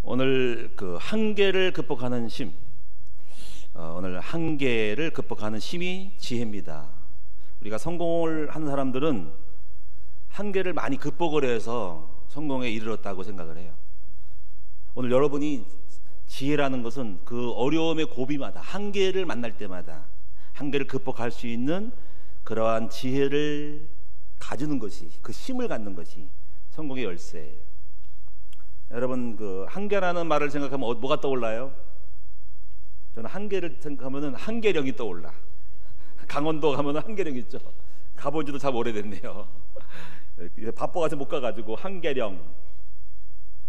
오늘 그 한계를 극복하는 심, 오늘 한계를 극복하는 심이 지혜입니다. 우리가 성공을 하는 사람들은 한계를 많이 극복을 해서 성공에 이르렀다고 생각을 해요. 오늘 여러분이 지혜라는 것은 그 어려움의 고비마다, 한계를 만날 때마다 한계를 극복할 수 있는 그러한 지혜를 가지는 것이, 그 힘을 갖는 것이 성공의 열쇠예요. 여러분, 그 한계라는 말을 생각하면 뭐가 떠올라요? 저는 한계를 생각하면은 한계령이 떠올라. 강원도 가면은 한계령 있죠. 가본 지도 참 오래됐네요. 바빠가지고 못 가가지고 한계령.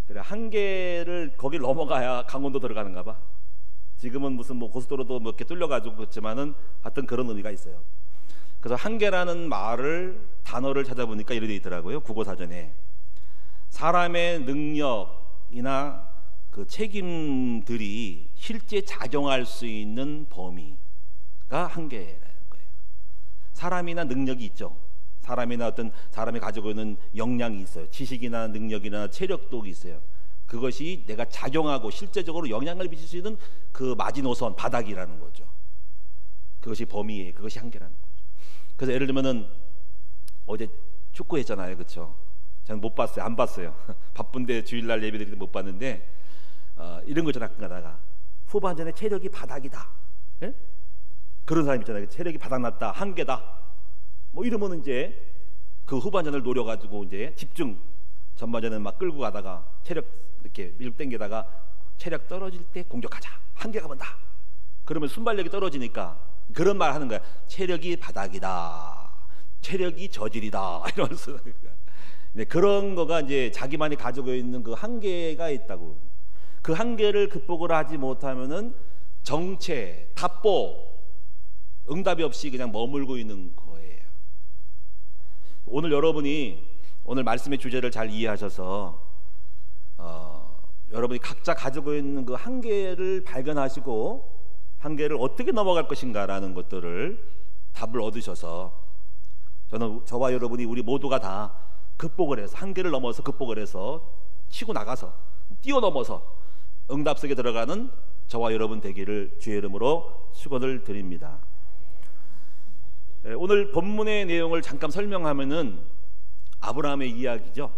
그래, 한계를 거길 넘어가야 강원도 들어가는가 봐. 지금은 무슨 뭐 고속도로도 몇 개 뚫려가지고 그렇지만은 하여튼 그런 의미가 있어요. 그래서 한계라는 단어를 찾아보니까 이렇게 돼 있더라고요. 국어사전에. 사람의 능력이나 그 책임들이 실제 작용할 수 있는 범위가 한계라는 거예요. 사람이나 능력이 있죠. 사람이나 어떤 사람이 가지고 있는 역량이 있어요. 지식이나 능력이나 체력도 있어요. 그것이 내가 작용하고 실제적으로 영향을 미칠 수 있는 그 마지노선, 바닥이라는 거죠. 그것이 범위예요. 그것이 한계라는 거죠. 그래서 예를 들면은 어제 축구했잖아요, 그렇죠? 저는 못 봤어요. 안 봤어요. 바쁜데 주일날 예배드리는데 못 봤는데 이런 거 있잖아. 가다가 후반전에 체력이 바닥이다. 예? 그런 사람 있잖아요. 체력이 바닥났다. 한계다. 뭐 이러면 이제 그 후반전을 노려가지고 이제 집중. 전반전은 막 끌고 가다가 체력 이렇게 밀고 당기다가 체력 떨어질 때 공격하자. 한계가 본다. 그러면 순발력이 떨어지니까 그런 말 하는 거야. 체력이 바닥이다. 체력이 저질이다. 이러면서. 네, 그런 거가 이제 자기만이 가지고 있는 그 한계가 있다고. 그 한계를 극복을 하지 못하면은 정체, 답보, 응답이 없이 그냥 머물고 있는 거예요. 오늘 여러분이 오늘 말씀의 주제를 잘 이해하셔서 여러분이 각자 가지고 있는 그 한계를 발견하시고 한계를 어떻게 넘어갈 것인가라는 것들을 답을 얻으셔서 저와 여러분이 우리 모두가 다 극복을 해서 한계를 넘어서 극복을 해서 치고 나가서 뛰어넘어서 응답 속에 들어가는 저와 여러분 되기를 주의 이름으로 축원을 드립니다. 오늘 본문의 내용을 잠깐 설명하면은 아브라함의 이야기죠.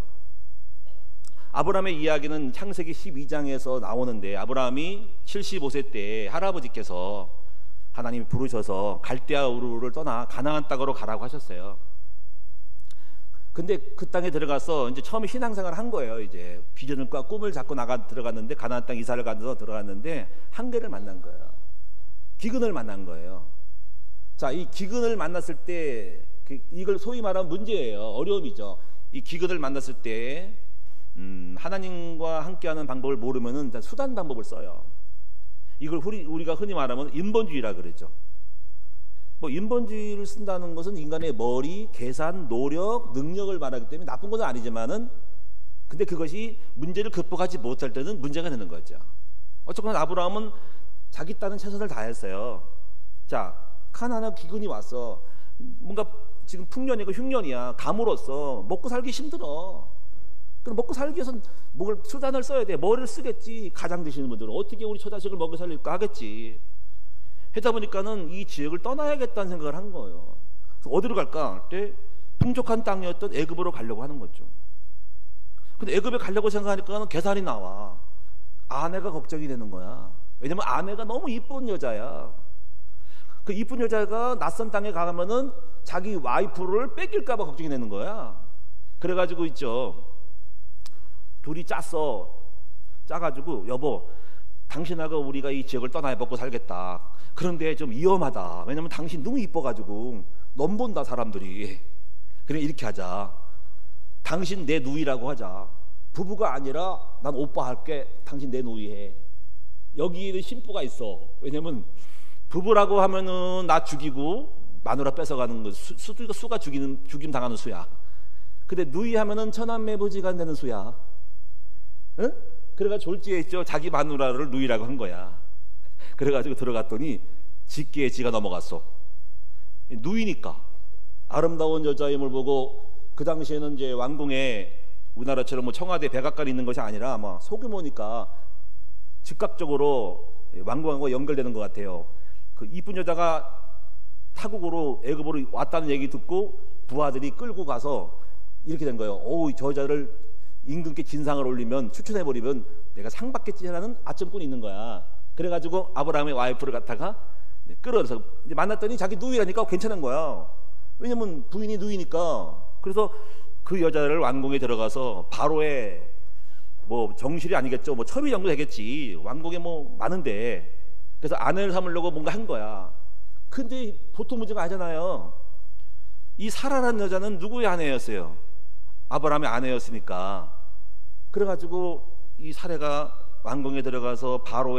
아브라함의 이야기는 창세기 12장에서 나오는데 아브라함이 75세 때 할아버지께서 하나님이 부르셔서 갈대아 우르를 떠나 가나안 땅으로 가라고 하셨어요. 근데 그 땅에 들어가서 이제 처음에 신앙생활을 한 거예요. 이제 비전과 꿈을 잡고 들어갔는데 가나안 땅 이사를 가서 들어갔는데 한계를 만난 거예요. 기근을 만난 거예요. 자, 이 기근을 만났을 때 이걸 소위 말하면 문제예요. 어려움이죠. 이 기근을 만났을 때 하나님과 함께하는 방법을 모르면은 일단 수단 방법을 써요. 이걸 우리가 흔히 말하면 인본주의라 그러죠. 뭐 인본주의를 쓴다는 것은 인간의 머리, 계산, 노력, 능력을 말하기 때문에 나쁜 것은 아니지만은 근데 그것이 문제를 극복하지 못할 때는 문제가 되는 거죠. 어쨌거나 아브라함은 자기 딴은 최선을 다했어요. 자, 가나안에 기근이 왔어. 뭔가 지금 풍년이고 흉년이야. 감으로써 먹고 살기 힘들어. 그럼 먹고 살기 위해서는 뭘 수단을 써야 돼. 뭐를 쓰겠지. 가장 드시는 분들은 어떻게 우리 처자식을 먹여 살릴까 하겠지. 하다 보니까는 이 지역을 떠나야겠다는 생각을 한 거예요. 그래서 어디로 갈까? 그때 풍족한 땅이었던 애굽으로 가려고 하는 거죠. 근데 애굽에 가려고 생각하니까 계산이 나와. 아내가 걱정이 되는 거야. 왜냐면 아내가 너무 이쁜 여자야. 그 이쁜 여자가 낯선 땅에 가면은 자기 와이프를 뺏길까 봐 걱정이 되는 거야. 그래가지고 있죠. 둘이 짜가지고 여보, 당신하고 우리가 이 지역을 떠나야 먹고 살겠다. 그런데 좀 위험하다. 왜냐면 당신 너무 이뻐가지고 넘본다 사람들이. 그래 이렇게 하자. 당신 내 누이라고 하자. 부부가 아니라 난 오빠 할게. 당신 내 누이 해. 여기에는 심보가 있어. 왜냐면 부부라고 하면은 나 죽이고 마누라 뺏어가는 거 수가 죽임 당하는 수야. 근데 누이 하면은 천안매부지간 되는 수야. 응? 그래가지고 졸지했죠. 자기 마누라를 누이라고 한 거야. 그래가지고 들어갔더니 직계에 지가 넘어갔어. 누이니까 아름다운 여자임을 보고 그 당시에는 이제 왕궁에 우리나라처럼 뭐 청와대 백악관이 있는 것이 아니라 막 소규모니까 즉각적으로 왕궁하고 연결되는 것 같아요. 그 이쁜 여자가 타국으로 애굽으로 왔다는 얘기 듣고 부하들이 끌고 가서 이렇게 된 거예요. 어우, 저 여자를 임금께 진상을 올리면, 추천해버리면 내가 상 받겠지라는 아첨꾼이 있는 거야. 그래가지고 아브라함의 와이프를 갖다가 끌어서 이제 만났더니 자기 누이라니까 괜찮은 거야. 왜냐면 부인이 누이니까. 그래서 그 여자를 왕궁에 들어가서 바로의 뭐 정실이 아니겠죠, 뭐 첩이 정도 되겠지, 왕궁에 뭐 많은데. 그래서 아내를 삼으려고 뭔가 한 거야. 근데 보통 문제가 아니잖아요. 이 사라라는 여자는 누구의 아내였어요? 아브라함의 아내였으니까. 그래가지고 이 사례가 왕궁에 들어가서 바로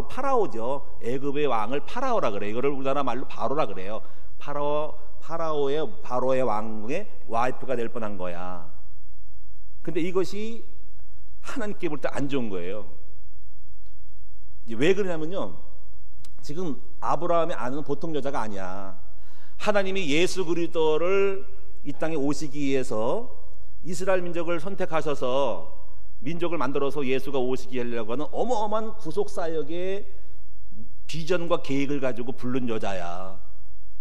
파라오죠. 애굽의 왕을 파라오라 그래. 이거를 우리나라 말로 바로라 그래요. 바로의 왕궁의 와이프가 될 뻔한 거야. 근데 이것이 하나님께 볼 때 안 좋은 거예요. 왜 그러냐면요, 지금 아브라함의 아내는 보통 여자가 아니야. 하나님이 예수 그리스도를 이 땅에 오시기 위해서 이스라엘 민족을 선택하셔서 민족을 만들어서 예수가 오시게 하려고 하는 어마어마한 구속사역의 비전과 계획을 가지고 부른 여자야.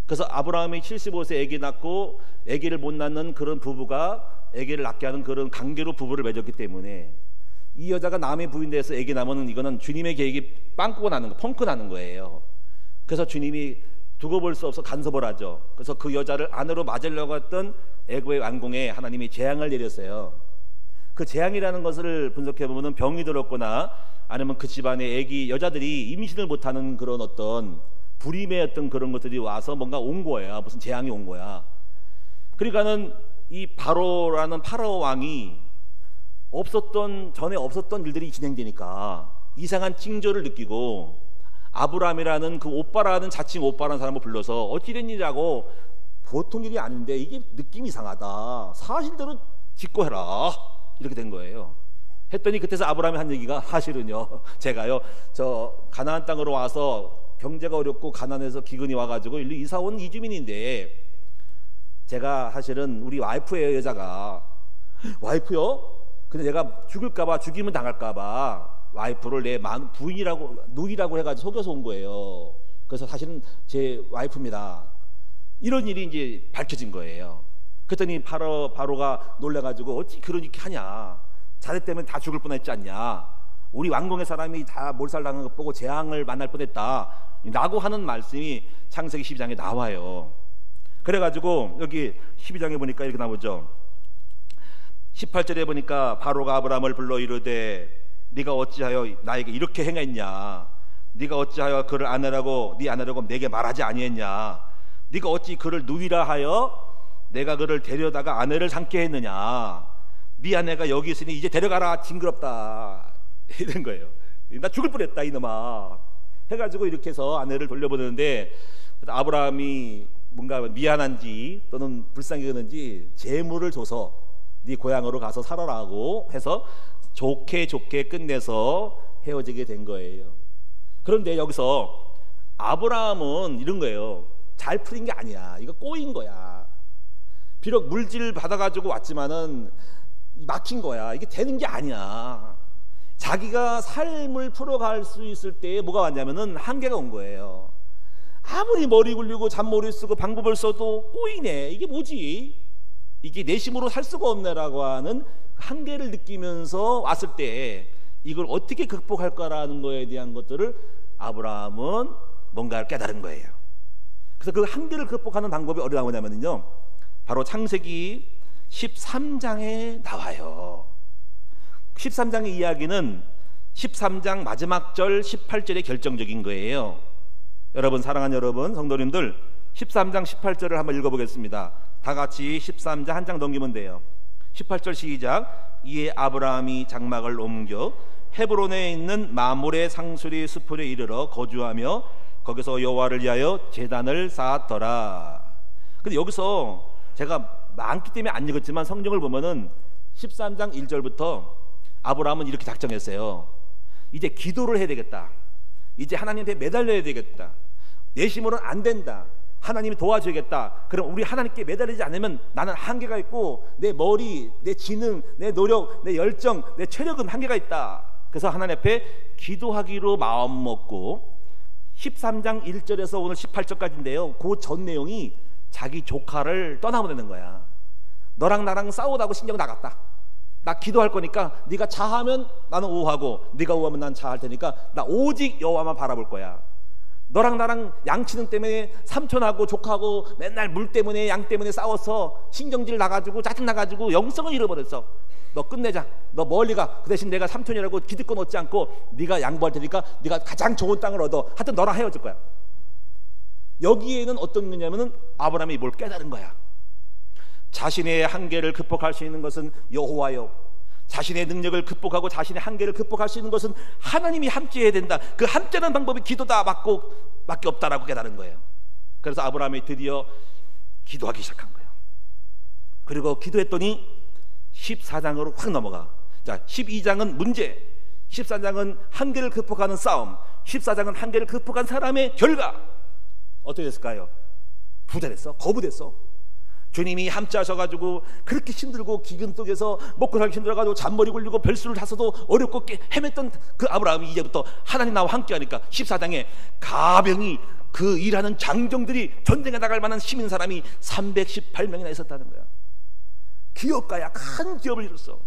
그래서 아브라함이 75세 아기 낳고 아기를 못 낳는 그런 부부가 아기를 낳게 하는 그런 강제로 부부를 맺었기 때문에 이 여자가 남의 부인 돼서 아기 낳으면 이거는 주님의 계획이 빵꾸가 나는 거, 펑크 나는 거예요. 그래서 주님이 두고 볼 수 없어 간섭을 하죠. 그래서 그 여자를 아내로 맞으려고 했던 애굽의 왕궁에 하나님이 재앙을 내렸어요. 그 재앙이라는 것을 분석해 보면은 병이 들었거나 아니면 그 집안의 아기 여자들이 임신을 못하는 그런 어떤 불임의 어떤 그런 것들이 와서 뭔가 온 거야. 무슨 재앙이 온 거야. 그러니까는 이 바로라는 파라오 왕이 전에 없었던 일들이 진행되니까 이상한 징조를 느끼고 아브라함이라는 그 오빠라는 자칭 오빠라는 사람을 불러서 어찌 된 일이라고, 보통 일이 아닌데 이게 느낌이 이상하다, 사실대로 짓고 해라, 이렇게 된 거예요. 했더니 그때서 아브라함이 한 얘기가, 사실은요 제가요 저 가나안 땅으로 와서 경제가 어렵고 가난해서 기근이 와가지고 일로 이사 온 이주민인데, 제가 사실은 우리 와이프예요. 여자가. 와이프요? 근데 내가 죽을까봐, 죽이면 당할까봐 와이프를 내 부인이라고, 누이라고 해가지고 속여서 온 거예요. 그래서 사실은 제 와이프입니다. 이런 일이 이제 밝혀진 거예요. 그랬더니 바로가 놀래가지고 어찌 그렇게 하냐, 자네 때문에 다 죽을 뻔했지 않냐, 우리 왕궁의 사람이 다 몰살당한 것 보고 재앙을 만날 뻔했다 라고 하는 말씀이 창세기 12장에 나와요. 그래가지고 여기 12장에 보니까 이렇게 나오죠. 18절에 보니까 바로가 아브라함을 불러 이르되 네가 어찌하여 나에게 이렇게 행했냐, 네가 어찌하여 그를 아내라고 네 아내라고 내게 말하지 아니했냐, 네가 어찌 그를 누이라 하여 내가 그를 데려다가 아내를 삼게 했느냐, 네 아내가 여기 있으니 이제 데려가라, 징그럽다, 이런 거예요. 나 죽을 뻔했다 이놈아 해가지고 이렇게 해서 아내를 돌려보내는데, 아브라함이 뭔가 미안한지 또는 불쌍히 여겼는지 재물을 줘서 네 고향으로 가서 살아라고 해서 좋게 끝내서 헤어지게 된 거예요. 그런데 여기서 아브라함은 이런 거예요. 잘 풀린 게 아니야. 이거 꼬인 거야. 비록 물질 받아가지고 왔지만은 막힌 거야. 이게 되는 게 아니야. 자기가 삶을 풀어갈 수 있을 때에 뭐가 왔냐면은 한계가 온 거예요. 아무리 머리 굴리고 잔머리 쓰고 방법을 써도 꼬이네. 이게 뭐지? 이게 내 힘으로 살 수가 없네라고 하는 한계를 느끼면서 왔을 때 이걸 어떻게 극복할까라는 거에 대한 것들을 아브라함은 뭔가를 깨달은 거예요. 그래서 그 한계를 극복하는 방법이 어디에 나오냐면요, 바로 창세기 13장에 나와요. 13장의 이야기는 13장 마지막 절 18절에 결정적인 거예요. 여러분, 사랑하는 여러분, 성도님들, 13장 18절을 한번 읽어보겠습니다. 다 같이 13장 한 장 넘기면 돼요. 18절 시작. 이에 아브라함이 장막을 옮겨 헤브론에 있는 마므레 상수리 숲으로 이르러 거주하며 거기서 여호와를 위하여 제단을 쌓았더라. 근데 여기서 제가 많기 때문에 안 읽었지만 성경을 보면은 13장 1절부터 아브라함은 이렇게 작정했어요. 이제 기도를 해야 되겠다. 이제 하나님 앞에 매달려야 되겠다. 내 힘으로는 안 된다. 하나님이 도와줘야겠다. 그럼 우리 하나님께 매달리지 않으면 나는 한계가 있고 내 머리, 내 지능, 내 노력, 내 열정, 내 체력은 한계가 있다. 그래서 하나님 앞에 기도하기로 마음 먹고 13장 1절에서 오늘 18절까지인데요. 그 전 내용이 자기 조카를 떠나보내는 거야. 너랑 나랑 싸우다고 신경 나갔다. 나 기도할 거니까 네가 자하면 나는 우하고 네가 우하면 난 자할 테니까 나 오직 여호와만 바라볼 거야. 너랑 나랑 양치는 때문에 삼촌하고 조카하고 맨날 물 때문에 양 때문에 싸워서 신경질 나가지고 짜증 나가지고 영성을 잃어버렸어. 너 끝내자. 너 멀리 가. 그 대신 내가 삼촌이라고 기득권 얻지 않고 네가 양보할 테니까 네가 가장 좋은 땅을 얻어. 하여튼 너랑 헤어질 거야. 여기에는 어떤 거냐면은 아브라함이 뭘 깨달은 거야. 자신의 한계를 극복할 수 있는 것은 여호와요, 자신의 능력을 극복하고 자신의 한계를 극복할 수 있는 것은 하나님이 함께해야 된다. 그 함께하는 방법이 기도다 밖에 없다라고 깨달은 거예요. 그래서 아브라함이 드디어 기도하기 시작한 거예요. 그리고 기도했더니 14장으로 확 넘어가. 자, 12장은 문제, 13장은 한계를 극복하는 싸움, 14장은 한계를 극복한 사람의 결과. 어떻게 됐을까요? 부자됐어? 거부됐어. 주님이 함께 하셔가지고 그렇게 힘들고 기근 속에서 먹고 살기 힘들어가지고 잔머리 굴리고 별수를 다서도 어렵고 헤맸던 그 아브라함이 이제부터 하나님 나와 함께 하니까 14장에 가병이 그 일하는 장정들이 전쟁에 나갈 만한 시민 사람이 318명이나 있었다는 거야. 기업가야. 큰 기업을 이뤘어.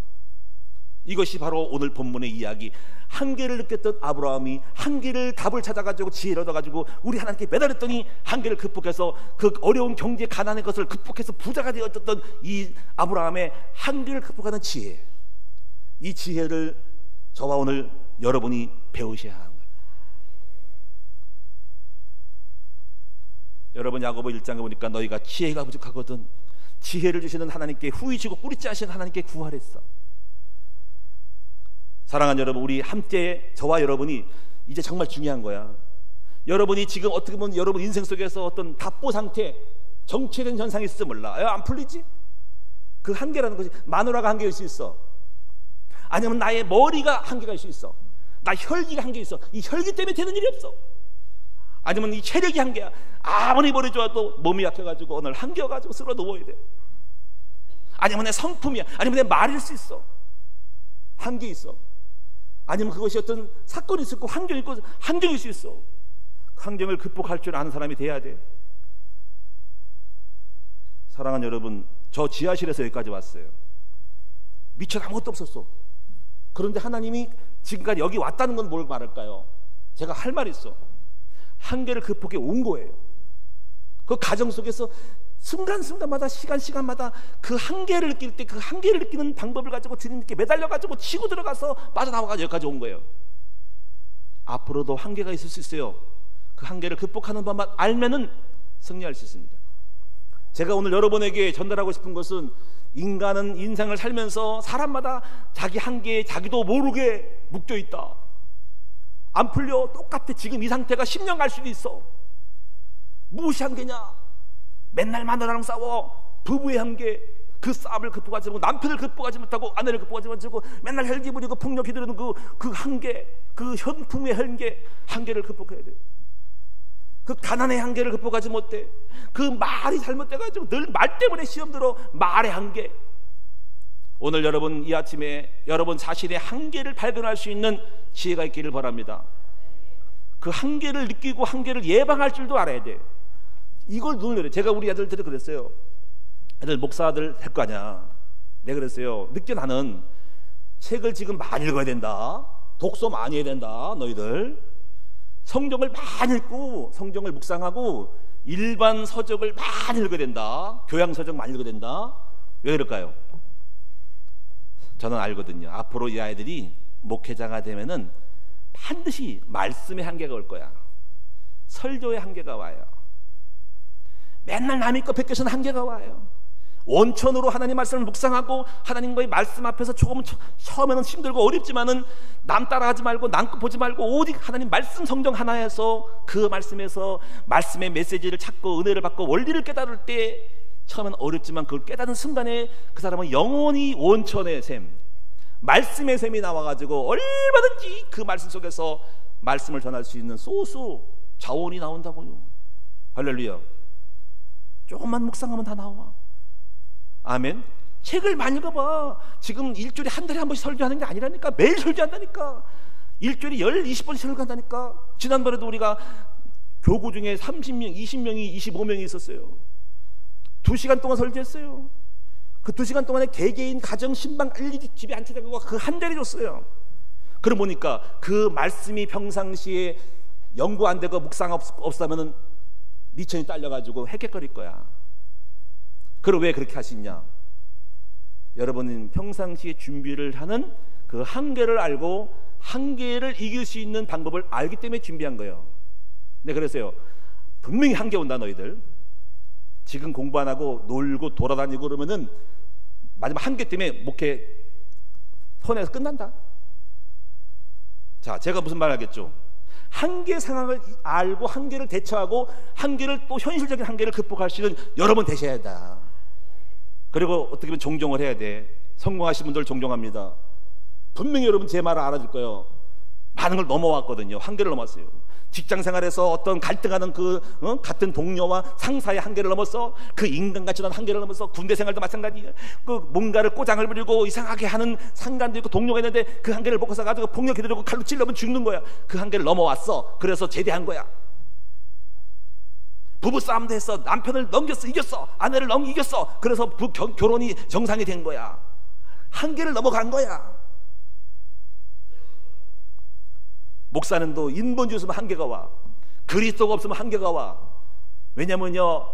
이것이 바로 오늘 본문의 이야기. 한계를 느꼈던 아브라함이 한계를 답을 찾아가지고 지혜를 얻어가지고 우리 하나님께 매달렸더니 한계를 극복해서 그 어려운 경제 가난의 것을 극복해서 부자가 되었던 이 아브라함의 한계를 극복하는 지혜, 이 지혜를 저와 오늘 여러분이 배우셔야 하는 거예요. 여러분 야고보 1장에 보니까 너희가 지혜가 부족하거든 지혜를 주시는 하나님께 후이시고 뿌리지 않으시는 하나님께 구하랬어. 사랑하는 여러분, 우리 함께 저와 여러분이 이제 정말 중요한 거야. 여러분이 지금 어떻게 보면 여러분 인생 속에서 어떤 답보 상태, 정체된 현상이 있을지 몰라. 안 풀리지? 그 한계라는 것이 마누라가 한계일 수 있어. 아니면 나의 머리가 한계가 있을 수 있어. 나 혈기가 한계 있어. 이 혈기 때문에 되는 일이 없어. 아니면 이 체력이 한계야. 아무리 머리 좋아도 몸이 약해가지고 오늘 한계여가지고 쓰러 누워야 돼. 아니면 내 성품이야. 아니면 내 말일 수 있어. 한계 있어. 아니면 그것이 어떤 사건이 있고 환경이 있고 환경일 수 있어. 환경을 극복할 줄 아는 사람이 돼야 돼. 사랑하는 여러분, 저 지하실에서 여기까지 왔어요. 미처 아무것도 없었어. 그런데 하나님이 지금까지 여기 왔다는 건 뭘 말할까요? 제가 할 말이 있어. 한계를 극복해 온 거예요. 그 가정 속에서 순간순간마다 시간마다 그 한계를 느낄 때 그 한계를 느끼는 방법을 가지고 주님께 매달려가지고 치고 들어가서 빠져나와가지고 여기까지 온 거예요. 앞으로도 한계가 있을 수 있어요. 그 한계를 극복하는 법만 알면은 승리할 수 있습니다. 제가 오늘 여러분에게 전달하고 싶은 것은 인간은 인생을 살면서 사람마다 자기 한계에 자기도 모르게 묶여있다. 안 풀려. 똑같아. 지금 이 상태가 10년 갈 수도 있어. 무엇이 한계냐? 맨날 마누라랑 싸워. 부부의 한계, 그 싸움을 극복하지 못하고 남편을 극복하지 못하고 아내를 극복하지 못하고 맨날 헬기 부리고 폭력이 들는 그 한계, 그 현풍의 한계를 극복해야 돼. 그 가난의 한계를 극복하지 못해. 그 말이 잘못돼가지고 늘 말 때문에 시험 들어. 말의 한계. 오늘 여러분 이 아침에 여러분 자신의 한계를 발견할 수 있는 지혜가 있기를 바랍니다. 그 한계를 느끼고 한계를 예방할 줄도 알아야 돼. 이걸 누르래. 제가 우리 아들들이 그랬어요. 애들 목사들 할 거 아니야. 내가 그랬어요. 늦게 나는 책을 지금 많이 읽어야 된다. 독서 많이 해야 된다. 너희들 성경을 많이 읽고 성경을 묵상하고 일반 서적을 많이 읽어야 된다. 교양 서적 많이 읽어야 된다. 왜 그럴까요? 저는 알거든요. 앞으로 이 아이들이 목회자가 되면은 반드시 말씀의 한계가 올 거야. 설교의 한계가 와요. 맨날 남의 거 베껴서는 한계가 와요. 원천으로 하나님 말씀을 묵상하고 하나님과의 말씀 앞에서 조금 처음에는 힘들고 어렵지만은 남 따라하지 말고 남 거 보지 말고 오직 하나님 말씀 성경 하나에서 그 말씀에서 말씀의 메시지를 찾고 은혜를 받고 원리를 깨달을 때 처음엔 어렵지만 그걸 깨닫는 순간에 그 사람은 영원히 원천의 샘, 말씀의 샘이 나와가지고 얼마든지 그 말씀 속에서 말씀을 전할 수 있는 소수 자원이 나온다고요. 할렐루야. 조금만 묵상하면 다 나와. 아멘. 책을 많이 읽어봐. 지금 일주일에 한 달에 한 번씩 설교하는 게 아니라니까. 매일 설교한다니까. 일주일에 20번 시험을 간다니까. 지난번에도 우리가 교구 중에 30명, 20명이, 25명이 있었어요. 2시간 동안 설교했어요. 그 2시간 동안에 개개인 가정 신방 집에 안 찾아가고 그 한 자리 줬어요. 그럼 보니까 그 말씀이 평상시에 연구 안 되고 묵상 없으면은 미천이 딸려가지고 헥헥거릴 거야. 그럼 왜 그렇게 하시냐? 여러분은 평상시에 준비를 하는 그 한계를 알고 한계를 이길 수 있는 방법을 알기 때문에 준비한 거예요. 네, 그래서요, 분명히 한계 온다. 너희들 지금 공부 안 하고 놀고 돌아다니고 그러면은 마지막 한계 때문에 목회 손해서 끝난다. 자, 제가 무슨 말 하겠죠? 한계 상황을 알고 한계를 대처하고 한계를 또 현실적인 한계를 극복할 수 있는 여러분 되셔야 한다. 그리고 어떻게 보면 존경을 해야 돼. 성공하신 분들 존경합니다. 분명히 여러분 제 말을 알아줄 거예요. 많은 걸 넘어왔거든요. 한계를 넘었어요. 직장생활에서 어떤 갈등하는 같은 동료와 상사의 한계를 넘어서 그 인간같이 난 한계를 넘어서 군대 생활도 마찬가지예요. 그 뭔가를 꼬장을 부리고 이상하게 하는 상관도 있고 동료가 있는데 그 한계를 벗어서 가지고 폭력해 들고 칼로 찔러면 죽는 거야. 그 한계를 넘어왔어. 그래서 제대한 거야. 부부싸움도 했어. 남편을 넘겼어. 이겼어. 아내를 이겼어. 그래서 결혼이 정상이 된 거야. 한계를 넘어간 거야. 목사는 또 인본주의 없으면 한계가 와. 그리스도가 없으면 한계가 와. 왜냐면요,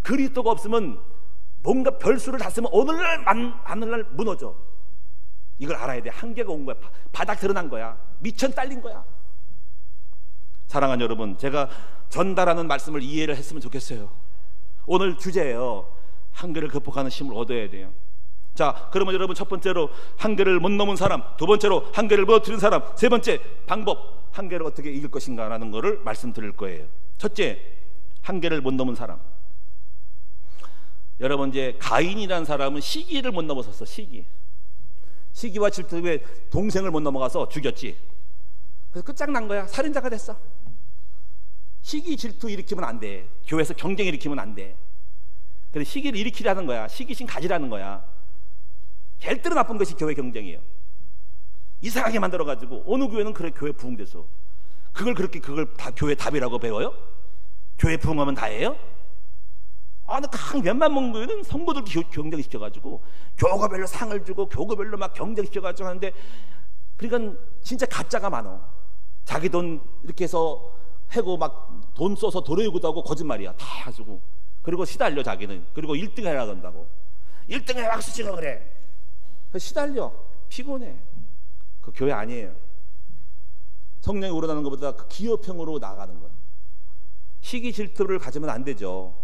그리스도가 없으면 뭔가 별수를 다 쓰면 하늘날 무너져. 이걸 알아야 돼. 한계가 온 거야. 바닥 드러난 거야. 미천 딸린 거야. 사랑하는 여러분, 제가 전달하는 말씀을 이해를 했으면 좋겠어요. 오늘 주제예요. 한계를 극복하는 힘을 얻어야 돼요. 자, 그러면 여러분, 첫 번째로 한계를 못 넘은 사람, 두 번째로 한계를 무너뜨린 사람, 세 번째 방법, 한계를 어떻게 이길 것인가 라는 것을 말씀드릴 거예요. 첫째, 한계를 못 넘은 사람. 여러분, 이제 가인이라는 사람은 시기를 못 넘어섰어. 시기와 질투에 동생을 못 넘어가서 죽였지. 그래서 끝장난 거야. 살인자가 됐어. 시기 질투 일으키면 안 돼. 교회에서 경쟁 일으키면 안 돼. 근데 시기를 일으키라는 거야. 시기심 가지라는 거야. 제일 때로 나쁜 것이 교회 경쟁이에요. 이상하게 만들어가지고 어느 교회는 그래 교회 부흥돼서 그걸 다 교회 답이라고 배워요? 교회 부흥하면 다예요? 나 웬만 먹는 교회는 성도들 경쟁시켜가지고 교구별로 상을 주고 교구별로 막 경쟁시켜가지고 하는데, 그러니까 진짜 가짜가 많어. 자기 돈 이렇게 해서 해고 막 돈 써서 도로유구도 하고 거짓말이야 다 해가지고. 그리고 시달려 자기는. 그리고 1등 해라 그런다고. 1등 해 박수 치고 그래. 시달려. 피곤해. 그 교회 아니에요. 성령이 우러나는 것보다 그 기업형으로 나가는 거야. 시기 질투를 가지면 안 되죠.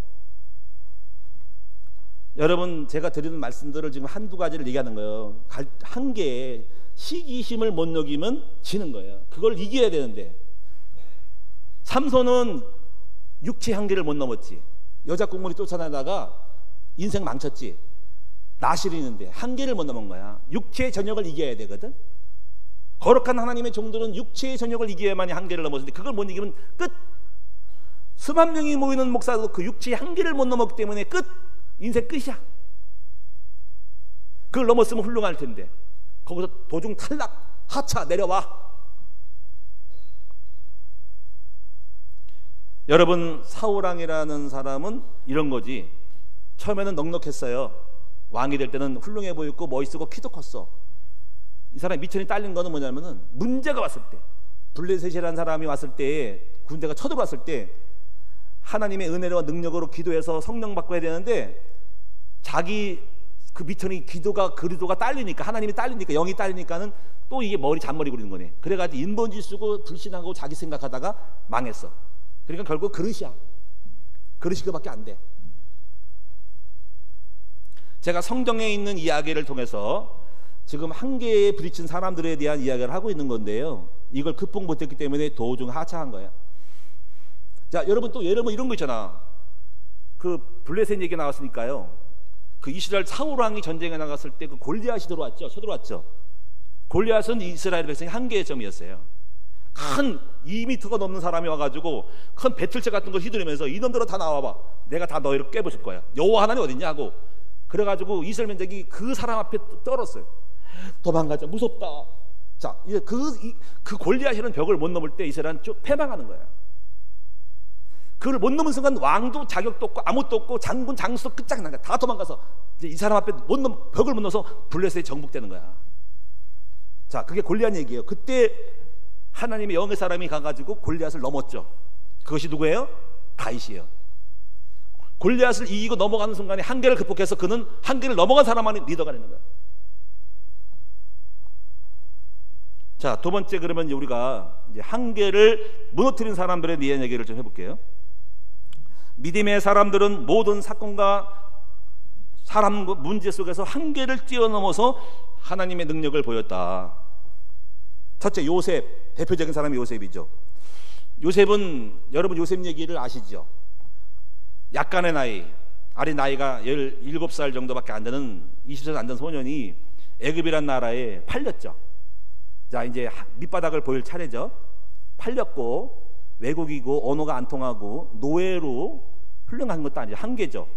여러분, 제가 드리는 말씀들을 지금 한두 가지를 얘기하는 거예요. 한계에 시기심을 못 이기면 지는 거예요. 그걸 이겨야 되는데, 삼손은 육체 한계를 못 넘었지. 여자 꽁무니 쫓아내다가 인생 망쳤지. 나실이 있는데 한계를 못 넘은 거야. 육체의 전역을 이겨야 되거든. 거룩한 하나님의 종들은 육체의 전역을 이겨야만이 한계를 넘었는데 그걸 못 이기면 끝. 수만 명이 모이는 목사도 그 육체의 한계를 못 넘었기 때문에 끝. 인생 끝이야. 그걸 넘었으면 훌륭할 텐데 거기서 도중 탈락, 하차, 내려와. 여러분, 사울왕이라는 사람은 이런 거지. 처음에는 넉넉했어요. 왕이 될 때는 훌륭해 보이고 멋있고 키도 컸어. 이 사람이 미천이 딸린 거는 뭐냐면은 문제가 왔을 때, 블레셋이라는 사람이 왔을 때, 군대가 쳐들어왔을 때 하나님의 은혜와 능력으로 기도해서 성령 받고 해야 되는데, 자기 그 미천이 그리도가 딸리니까, 하나님이 딸리니까, 영이 딸리니까는 또 이게 잔머리 부리는 거네. 그래가지고 인본주의 쓰고 불신하고 자기 생각하다가 망했어. 그러니까 결국 그릇이 그밖에 안 돼. 제가 성경에 있는 이야기를 통해서 지금 한계에 부딪힌 사람들에 대한 이야기를 하고 있는 건데요, 이걸 극복 못했기 때문에 도중 하차한 거예요. 자, 여러분, 또 예를 들면 이런 거 있잖아. 그 블레셋 얘기 나왔으니까요, 그 이스라엘 사울왕이 전쟁에 나갔을 때 그 골리앗이 쳐들어왔죠. 골리앗은 이스라엘 백성의 한계의 점이었어요. 큰 2m가 넘는 사람이 와가지고 큰 배틀체 같은 걸 휘두르면서 이놈들아 다 나와봐. 내가 다 너희를 깨부술 거야. 여호와 하나님 어딨냐 하고. 그래가지고 이스라엘 민족이 그 사람 앞에 떨었어요. 도망가자. 무섭다. 자, 이제 그 골리앗이라는 벽을 못 넘을 때 이스라엘은 쭉 패망하는 거야. 그걸 못 넘은 순간 왕도 자격도 없고 아무것도 없고 장군 장수도 끝장난 거야. 다 도망가서 이제 이 사람 앞에 벽을 못 넘어서 블레셋에 정복되는 거야. 자, 그게 골리앗 얘기예요. 그때 하나님의 영의 사람이 가가지고 골리앗을 넘었죠. 그것이 누구예요? 다윗이에요. 골리앗을 이기고 넘어가는 순간에 한계를 극복해서 그는 한계를 넘어간 사람만이 리더가 되는 거야. 자, 두 번째, 그러면 이제 우리가 이제 한계를 무너뜨린 사람들에 대한 얘기를 좀 해볼게요. 믿음의 사람들은 모든 사건과 사람 문제 속에서 한계를 뛰어넘어서 하나님의 능력을 보였다. 첫째, 요셉, 대표적인 사람이 요셉이죠. 요셉은, 여러분 요셉 얘기를 아시죠? 약간의 나이, 아래 나이가 17살 정도밖에 안 되는, 20살 안 된 소년이 애굽이란 나라에 팔렸죠. 자, 이제 밑바닥을 보일 차례죠. 팔렸고 외국이고 언어가 안 통하고 노예로 흘러간 것도 아니죠. 한계죠.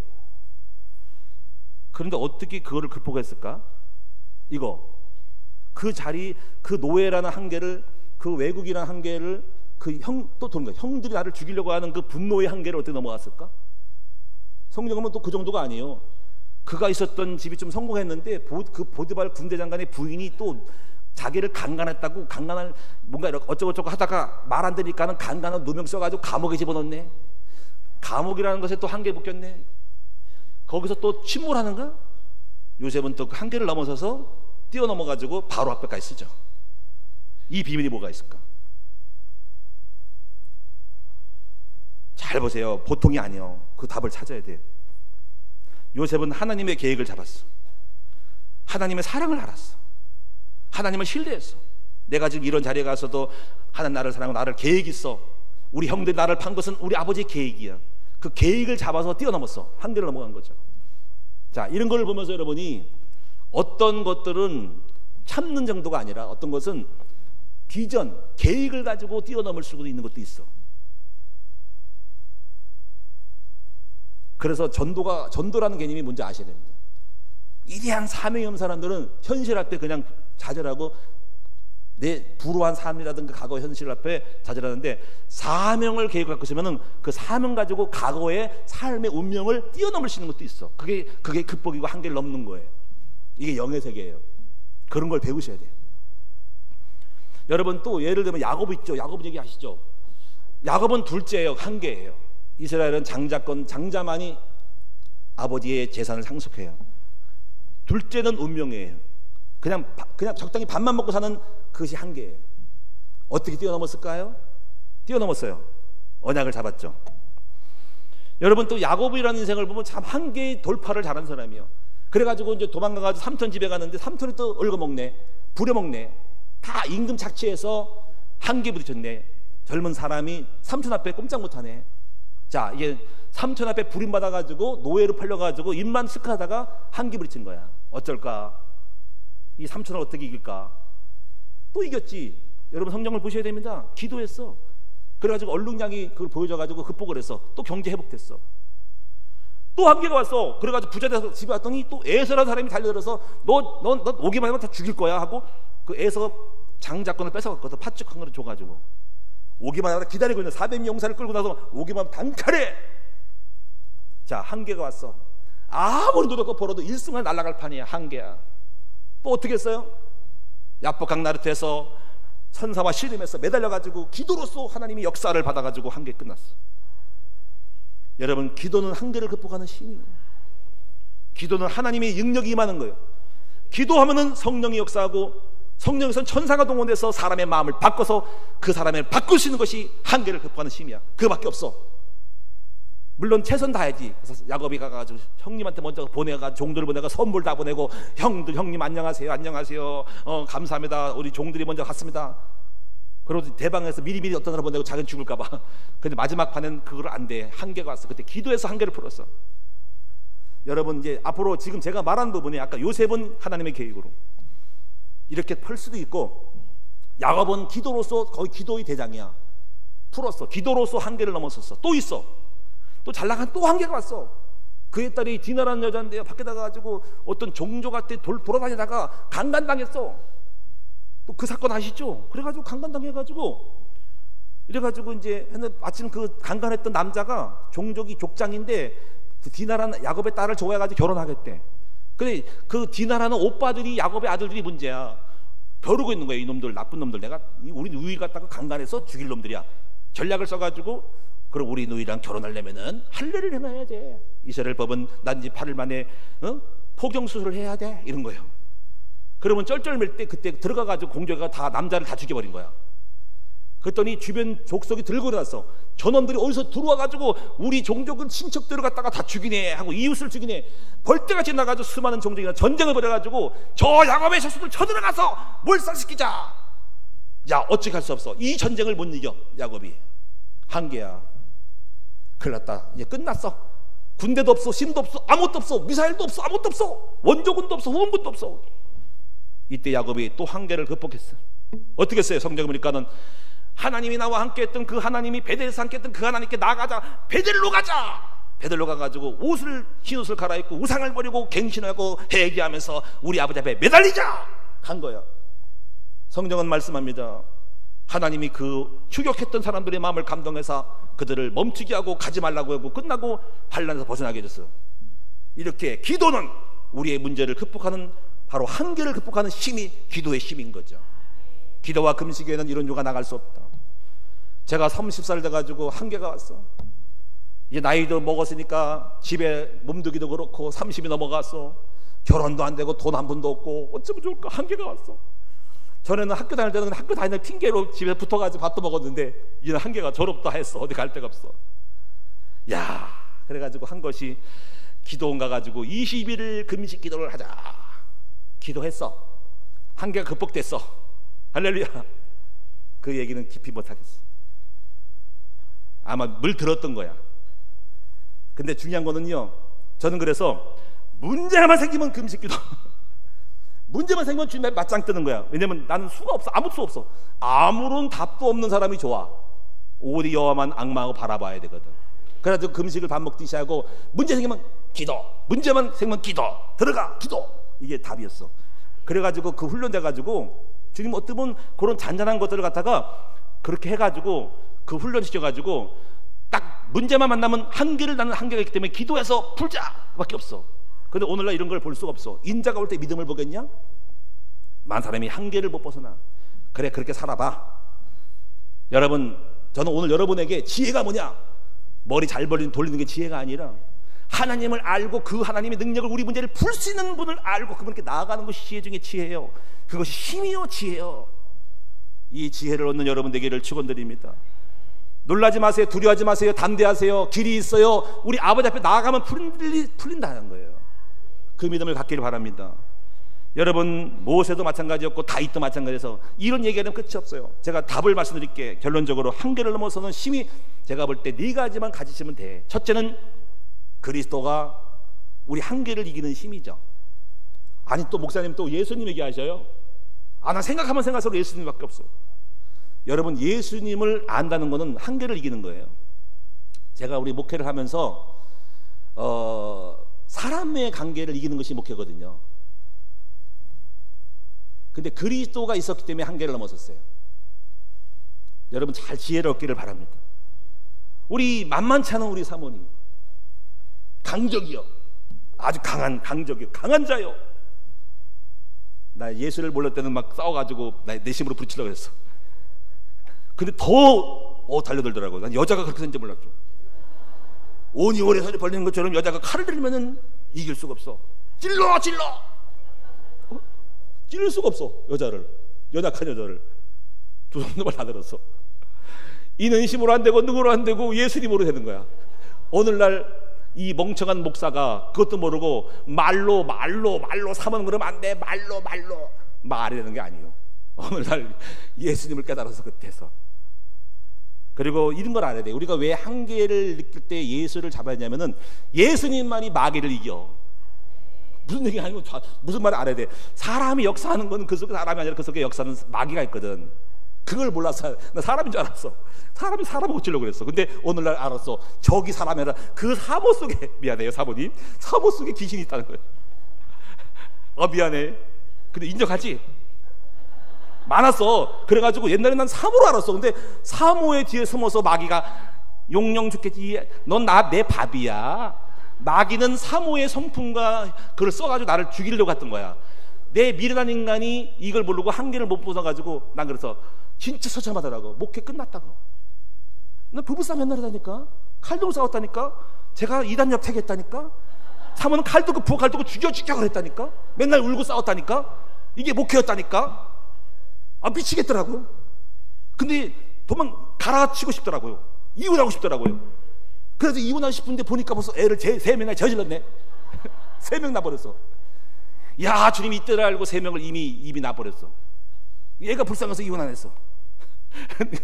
그런데 어떻게 그거를 극복했을까? 그 자리, 그 노예라는 한계를, 그 외국이라는 한계를, 또 도는 거야. 형들이 나를 죽이려고 하는 그 분노의 한계를 어떻게 넘어갔을까? 성경은 또 그 정도가 아니에요. 그가 있었던 집이 좀 성공했는데 그 보디발 군대 장관의 부인이 또 자기를 강간했다고, 강간을 뭔가 이렇게 어쩌고저쩌고 하다가 말 안 되니까는 강간을 누명 써가지고 감옥에 집어넣네. 감옥이라는 것에 또 한계 묶였네. 거기서 또 침몰하는가? 요셉은 또 그 한계를 넘어서서 뛰어넘어가지고 바로 앞에까지 쓰죠. 이 비밀이 뭐가 있을까? 잘 보세요. 보통이 아니에요. 그 답을 찾아야 돼. 요셉은 하나님의 계획을 잡았어. 하나님의 사랑을 알았어. 하나님을 신뢰했어. 내가 지금 이런 자리에 가서도 하나님 나를 사랑하고 나를 계획이 있어. 우리 형들이 나를 판 것은 우리 아버지의 계획이야. 그 계획을 잡아서 뛰어넘었어. 한계를 넘어간 거죠. 자, 이런 걸 보면서 여러분이 어떤 것들은 참는 정도가 아니라 어떤 것은 비전, 계획을 가지고 뛰어넘을 수도 있는 것도 있어. 그래서 전도라는 개념이 뭔지 아셔야 됩니다. 이대한 사명이 없는 사람들은 현실 앞에 그냥 좌절하고 내 불우한 삶이라든가 과거 현실 앞에 좌절하는데, 사명을 계획 갖고 있으면 그 사명 가지고 과거의 삶의 운명을 뛰어넘을 수 있는 것도 있어. 그게 극복이고 한계를 넘는 거예요. 이게 영의 세계예요. 그런 걸 배우셔야 돼요. 여러분, 또 예를 들면 야곱 있죠. 야곱 얘기 아시죠? 야곱은 둘째예요. 한계예요. 이스라엘은 장자만이 아버지의 재산을 상속해요. 둘째는 운명이에요. 그냥 적당히 밥만 먹고 사는 그것이 한계예요. 어떻게 뛰어넘었을까요? 뛰어넘었어요. 언약을 잡았죠. 여러분, 또 야곱이라는 인생을 보면 참 한계의 돌파를 잘한 사람이에요. 그래가지고 이제 도망가가지고 삼촌 집에 가는데 삼촌이 또 얽어먹네, 부려먹네. 다 임금 착취해서 한계 부딪혔네. 젊은 사람이 삼촌 앞에 꼼짝 못하네. 자, 이게 삼촌 앞에 부림받아가지고 노예로 팔려가지고 입만 스크하다가 한계 부딪힌 거야. 어쩔까? 이 삼촌을 어떻게 이길까? 또 이겼지. 여러분, 성경을 보셔야 됩니다. 기도했어. 그래가지고 얼룩냥이 그걸 보여줘가지고 극복을 했어. 또 경제 회복됐어. 또 한계가 왔어. 그래가지고 부자 돼서 집에 왔더니 또 에서라는 사람이 달려들어서 너 오기만 하면 다 죽일 거야 하고 그 에서 장자권을 뺏어갔거든. 팥죽 한 그릇 줘가지고 오기만 하다 기다리고 있는 400명 용사를 끌고 나서 오기만 하면 단칼에. 자, 한계가 왔어. 아무리 노력하고 벌어도 일승을 날아갈 판이야. 한계야. 또 어떻게 했어요? 야복강 나루트에서 천사와 씨름해서 매달려가지고 기도로서 하나님이 역사를 받아가지고 한계 끝났어. 여러분, 기도는 한계를 극복하는 힘이에요. 기도는 하나님의 능력이 임하는 거예요. 기도하면은 성령이 역사하고 성령에서는 천사가 동원돼서 사람의 마음을 바꿔서 그 사람을 바꿀 수 있는 것이 한계를 극복하는 힘이야. 그거밖에 없어. 물론 최선 다해야지. 그래서 야곱이 가가지고 형님한테 먼저 보내가 종들을 보내가 선물 다 보내고 형님 안녕하세요, 안녕하세요, 감사합니다. 우리 종들이 먼저 갔습니다. 그리고 대방에서 미리미리 어떤 사람 보내고 자기는 죽을까봐. 근데 마지막 판은 그걸 안 돼. 한계가 왔어. 그때 기도해서 한계를 풀었어. 여러분, 이제 앞으로 지금 제가 말한 부분이 아까 요셉은 하나님의 계획으로 이렇게 풀 수도 있고, 야곱은 기도로서 거의 기도의 대장이야. 풀었어. 기도로서 한계를 넘었었어. 또 있어. 또 잘 나간 또 한계가 왔어. 그의 딸이 디나라는 여자인데요, 밖에 나가가지고 어떤 종족한테 돌아다니다가 강간당했어. 또 그 사건 아시죠? 그래가지고 강간당해가지고 이래가지고 이제 마침 그 강간했던 남자가 종족이 족장인데 그 디나라는 야곱의 딸을 좋아해가지고 결혼하겠대. 근데 그 디나라는 오빠들이 야곱의 아들들이 문제야. 벼르고 있는 거야. 이놈들 나쁜 놈들, 내가 우리 누이 갖다가 강간해서 죽일 놈들이야. 전략을 써가지고 그럼 우리 누이랑 결혼하려면은 할례를 해놔야 돼. 이스라엘 법은 난지 8일 만에 포경 수술을 해야 돼, 이런 거예요. 그러면 쩔쩔맬 때 그때 들어가가지고 공주가 다 남자를 다 죽여버린 거야. 그랬더니 주변 족속이 들고 일어났어. 저놈들이 어디서 들어와가지고 우리 종족은 친척들을 갖다가 다 죽이네 하고 이웃을 죽이네. 벌떼같이 나가지고 수많은 종족이나 전쟁을 벌여가지고 저 야곱의 자손들 쳐들어가서 몰살시키자. 야, 어찌 할 수 없어. 이 전쟁을 못 이겨. 야곱이 한계야. 큰일 났다. 이제 끝났어. 군대도 없어, 심도 없어, 아무것도 없어, 미사일도 없어, 아무것도 없어, 원조군도 없어, 후원군도 없어. 이때 야곱이 또 한계를 극복했어. 어떻게 했어요? 성경을 보니까는 하나님이 나와 함께했던 그 하나님이 베델에서 함께했던 그 하나님께 나가자. 베델로 가자. 베델로 가가지고 흰 옷을 갈아입고 우상을 버리고 갱신하고 회개하면서 우리 아버지 앞에 매달리자 간 거야. 성경은 말씀합니다. 하나님이 그 추격했던 사람들의 마음을 감동해서 그들을 멈추게 하고 가지 말라고 하고 끝나고 환난에서 벗어나게 해줬어. 이렇게 기도는 우리의 문제를 극복하는, 바로 한계를 극복하는 힘이 기도의 힘인 거죠. 기도와 금식에는 이런 요가 나갈 수 없다. 제가 30살 돼가지고 한계가 왔어. 이제 나이도 먹었으니까 집에 몸두기도 그렇고 30이 넘어갔어. 결혼도 안 되고 돈 한 푼도 없고 어쩌면 좋을까. 한계가 왔어. 전에는 학교 다닐 때는 학교 다니는 핑계로 집에 붙어가지고 밥도 먹었는데 이제는 한계가 졸업도 했어. 어디 갈 데가 없어. 야, 그래가지고 한 것이 기도원 가가지고 21일 금식 기도를 하자. 기도했어. 한계가 극복됐어. 할렐루야. 그 얘기는 깊이 못하겠어. 아마 물 들었던 거야. 근데 중요한 거는요, 저는 그래서 문제만 생기면 금식 기도 문제만 생기면 주님에 맞짱 뜨는 거야. 왜냐면 나는 수가 없어. 아무 수 없어. 아무런 답도 없는 사람이 좋아. 오직 여호와만 악망하고 바라봐야 되거든. 그래가지고 금식을 밥 먹듯이 하고 문제 생기면 기도, 문제만 생기면 기도, 들어가 기도. 이게 답이었어. 그래가지고 그 훈련돼가지고 주님 어떻게 보면 그런 잔잔한 것들을 갖다가 그렇게 해가지고 그 훈련시켜가지고 딱 문제만 만나면 한계를, 나는 한계가 있기 때문에 기도해서 풀자 밖에 없어. 근데 오늘날 이런 걸 볼 수가 없어. 인자가 올 때 믿음을 보겠냐? 많은 사람이 한계를 못 벗어나. 그래, 그렇게 살아봐. 여러분, 저는 오늘 여러분에게 지혜가 뭐냐? 머리 잘 돌리는 게 지혜가 아니라 하나님을 알고 그 하나님의 능력을, 우리 문제를 풀 수 있는 분을 알고 그분께 나아가는 것이 지혜 중에 지혜예요. 그것이 힘이요 지혜요. 이 지혜를 얻는 여러분 되기를 축원드립니다. 놀라지 마세요. 두려워하지 마세요. 담대하세요. 길이 있어요. 우리 아버지 앞에 나아가면 풀린다는 거예요. 그 믿음을 갖기를 바랍니다. 여러분, 모세도 마찬가지였고 다윗도 마찬가지여서 이런 얘기하면 끝이 없어요. 제가 답을 말씀드릴게. 결론적으로 한계를 넘어서는 힘이 제가 볼 때 네 가지만 가지시면 돼. 첫째는 그리스도가 우리 한계를 이기는 힘이죠. 아니, 또 목사님 또 예수님 얘기하셔요. 나 생각하면 생각할수록 예수님밖에 없어. 여러분, 예수님을 안다는 것은 한계를 이기는 거예요. 제가 우리 목회를 하면서 사람의 관계를 이기는 것이 목회거든요. 근데 그리스도가 있었기 때문에 한계를 넘어섰어요. 여러분, 잘 지혜를 얻기를 바랍니다. 우리 만만치 않은 우리 사모님, 강적이요. 아주 강적이요. 강한 자요. 나 예수를 몰랐을 때는 막 싸워가지고 내 심으로 부딪히려고 했어. 근데 더 달려들더라고요. 난 여자가 그렇게 생긴지 몰랐죠. 온이 오래 소리 벌리는 것처럼 여자가 칼을 들면은 이길 수가 없어. 찔러 찔릴 수가 없어. 여자를, 연약한 여자를. 두 손으로 다 들었어. 이는 힘으로 안 되고 능으로 안 되고 예수님으로 되는 거야. 오늘날 이 멍청한 목사가 그것도 모르고 말로 삼은 그러면 안 돼. 말이 되는 게 아니에요. 오늘날 예수님을 깨달아서 그때서. 그리고 이런 걸 알아야 돼. 우리가 왜 한계를 느낄 때 예수를 잡아야 하냐면은 예수님만이 마귀를 이겨. 무슨 얘기 아니고 무슨 말을 알아야 돼. 사람이 역사하는 건 그 속에 사람이 아니라 그 속에 역사는 마귀가 있거든. 그걸 몰라서 나 사람인 줄 알았어. 사람이 사람을 고치려고 그랬어. 근데 오늘날 알았어. 저기 사람이 아니라 그 사모 속에, 미안해요 사모님, 사모 속에 귀신이 있다는 거예요. 미안해. 근데 인정하지? 많았어. 그래가지고 옛날에 난 사모로 알았어. 근데 사모의 뒤에 숨어서 마귀가 용령 죽겠지. 넌 내 밥이야. 마귀는 사모의 성품과 그걸 써가지고 나를 죽이려고 했던 거야. 내 미련한 인간이 이걸 모르고 한계를 못 벗어가지고 난 그래서 진짜 처참하더라고. 목회 끝났다고. 나 부부싸움 맨날 하다니까. 칼도 싸웠다니까. 제가 이단 협택했다니까. 사모는 칼도 부엌 칼도 죽여 그랬다니까. 맨날 울고 싸웠다니까. 이게 목회였다니까. 아, 미치겠더라고요. 근데 도망 갈아치고 싶더라고요. 이혼하고 싶더라고요. 그래서 이혼하고 싶은데 보니까 벌써 애를 3명이나 저질렀네. 3명 나버렸어. 야, 주님이 이때를 알고 3명을 이미 나버렸어. 얘가 불쌍해서 이혼 안 했어.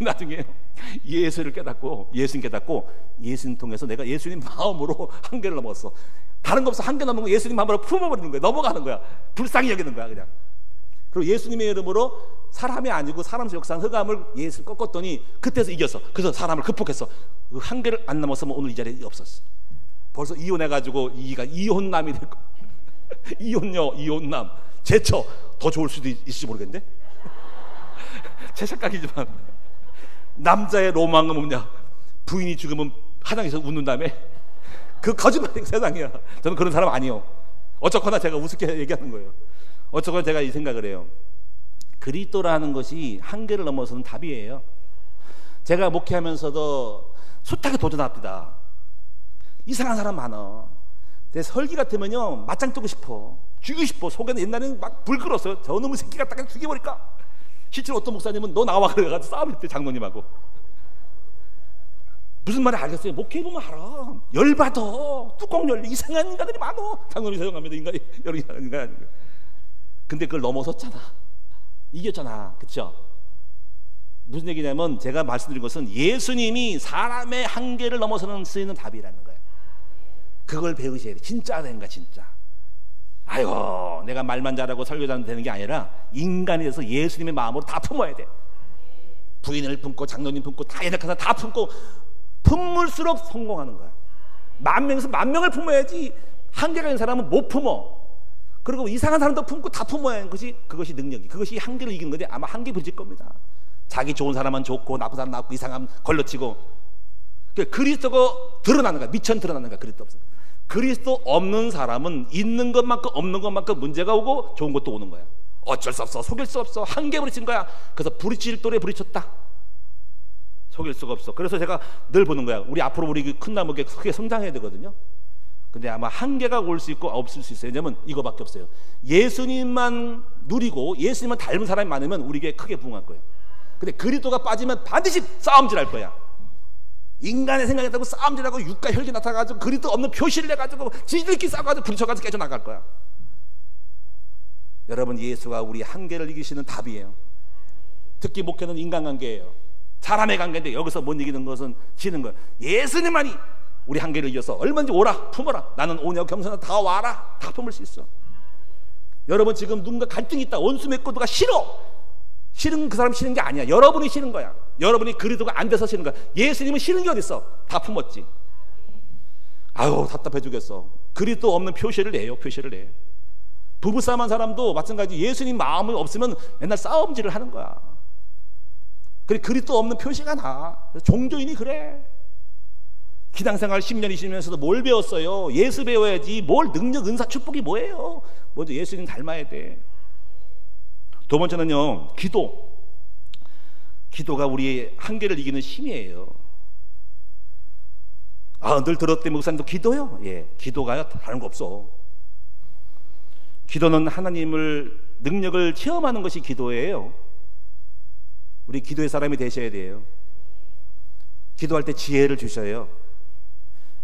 나중에 예수를 깨닫고 예수님 깨닫고 예수님 통해서 내가 예수님 마음으로 한계를 넘었어. 다른 거 없어. 한계 넘는 거 예수님 마음으로 품어버리는 거야. 넘어가는 거야. 불쌍히 여기는 거야 그냥. 그리고 예수님의 이름으로 사람이 아니고 사람 역사한 흑암을 예수 꺾었더니 그때서 이겼어. 그래서 사람을 극복했어. 그 한계를 안 넘었으면 오늘 이 자리에 없었어. 벌써 이혼해가지고 이혼남이 될 거야. 이혼남 제처 더 좋을 수도 있을지 모르겠는데. 제 착각이지만 남자의 로망은 뭐냐? 부인이 죽으면 화장에서 웃는 다음에 그 거짓말 세상이야. 저는 그런 사람 아니에요. 어쨌거나 제가 우습게 얘기하는 거예요. 어쨌거나 제가 이 생각을 해요. 그리스도라는 것이 한계를 넘어서는 답이에요. 제가 목회하면서도 숱하게 도전합니다. 이상한 사람 많아. 내 설기 같으면요 맞짱 뜨고 싶어. 죽이고 싶어. 속에는 옛날에는 막 불 끌었어요. 저놈의 새끼 갖다 그냥 죽여버릴까. 실제로 어떤 목사님은 너 나와 그래가지고 싸움했대. 장로님하고. 무슨 말인지 알겠어요? 목회해보면 알아. 열받아. 뚜껑 열려. 이상한 인간들이 많어. 장로님 사용합니다. 여러 인간. 근데 그걸 넘어섰잖아. 이겼잖아. 그쵸? 무슨 얘기냐면 제가 말씀드린 것은 예수님이 사람의 한계를 넘어서는 수 있는 답이라는 거예요. 그걸 배우셔야 돼. 진짜 되는가 진짜. 아이고 내가 말만 잘하고 설교자는 되는 게 아니라 인간이 돼서 예수님의 마음으로 다 품어야 돼. 부인을 품고 장로님 품고 다 연약한 사람 다 품고 품을수록 성공하는 거야. 10,000명에서 10,000명을 품어야지. 한계가 있는 사람은 못 품어. 그리고 이상한 사람도 품고 다 품어야 하는 것이 그것이 능력이. 그것이 한계를 이기는 건데 아마 한계 부딪힐 겁니다. 자기 좋은 사람은 좋고 나쁜 사람 나쁘고 이상하면 걸러치고. 그리스도가 드러나는 거야. 미천 드러나는 거야. 그리스도 없어. 그리스도 없는 사람은 있는 것만큼 없는 것만큼 문제가 오고 좋은 것도 오는 거야. 어쩔 수 없어. 속일 수 없어. 한계 부딪힌 거야. 그래서 부딪힐 또래 부딪혔다. 속일 수가 없어. 그래서 제가 늘 보는 거야. 우리 앞으로 우리 큰 나무게 크게 성장해야 되거든요. 근데 아마 한계가 올 수 있고 없을 수 있어요. 왜냐면 이거밖에 없어요. 예수님만 누리고 예수님만 닮은 사람이 많으면 우리에게 크게 부응할 거예요. 근데 그리스도가 빠지면 반드시 싸움질할 거야. 인간의 생각이라고 싸움질하고 육과 혈기 나타나가지고 그리스도 없는 표시를 내가지고 지들끼리 싸워가지고 부딪혀가지고 깨져나갈 거야. 여러분 예수가 우리 한계를 이기시는 답이에요. 특히 목회는 인간관계예요. 사람의 관계인데 여기서 못 이기는 것은 지는 거예요. 예수님만이 우리 한계를 이겨서 얼마든지 오라 품어라. 나는 오냐고 겸손하다. 다 와라. 다 품을 수 있어. 여러분 지금 누군가 갈등이 있다. 원수 맺고 누가 싫어. 싫은 그 사람 싫은 게 아니야. 여러분이 싫은 거야. 여러분이 그리스도가 안 돼서 싫은 거야. 예수님은 싫은 게 어딨어. 다 품었지. 아유 답답해 죽겠어. 그리스도 없는 표시를 내요. 표시를 내. 부부싸움한 사람도 마찬가지. 예수님 마음이 없으면 맨날 싸움질을 하는 거야. 그래 그리스도 없는 표시가 나. 종교인이 그래. 기당생활 10년 20년에서도 뭘 배웠어요? 예수 배워야지. 뭘 능력 은사 축복이 뭐예요? 먼저 예수님 닮아야 돼. 두 번째는요 기도가 우리의 한계를 이기는 힘이에요. 늘 들었대 목사님도 기도요? 예, 기도가요 다른 거 없어. 기도는 하나님을 능력을 체험하는 것이 기도예요. 우리 기도의 사람이 되셔야 돼요. 기도할 때 지혜를 주셔요.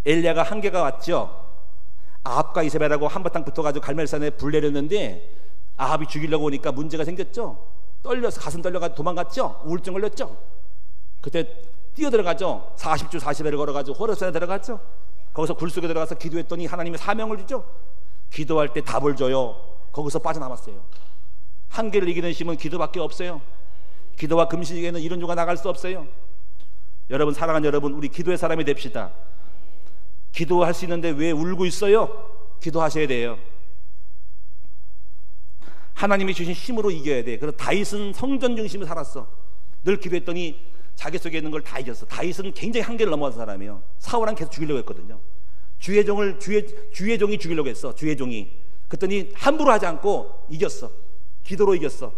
엘리야가 한계가 왔죠. 아합과 이세벨하고 한바탕 붙어가지고 갈멜산에 불 내렸는데 아합이 죽이려고 오니까 문제가 생겼죠. 떨려서 가슴 떨려가지고 도망갔죠. 우울증 걸렸죠. 그때 뛰어들어가죠. 40주 40회를 걸어가지고 호렙산에 들어갔죠. 거기서 굴 속에 들어가서 기도했더니 하나님이 사명을 주죠. 기도할 때 답을 줘요. 거기서 빠져나왔어요. 한계를 이기는 힘은 기도밖에 없어요. 기도와 금식에는 이런 조가 나갈 수 없어요. 여러분 사랑하는 여러분 우리 기도의 사람이 됩시다. 기도할 수 있는데 왜 울고 있어요? 기도하셔야 돼요. 하나님이 주신 힘으로 이겨야 돼. 그래서 다윗은 성전 중심으로 살았어. 늘 기도했더니 자기 속에 있는 걸 다 이겼어. 다윗은 굉장히 한계를 넘어간 사람이에요. 사울은 계속 죽이려고 했거든요. 주의 종이 죽이려고 했어. 주의 종이. 그랬더니 함부로 하지 않고 이겼어. 기도로 이겼어.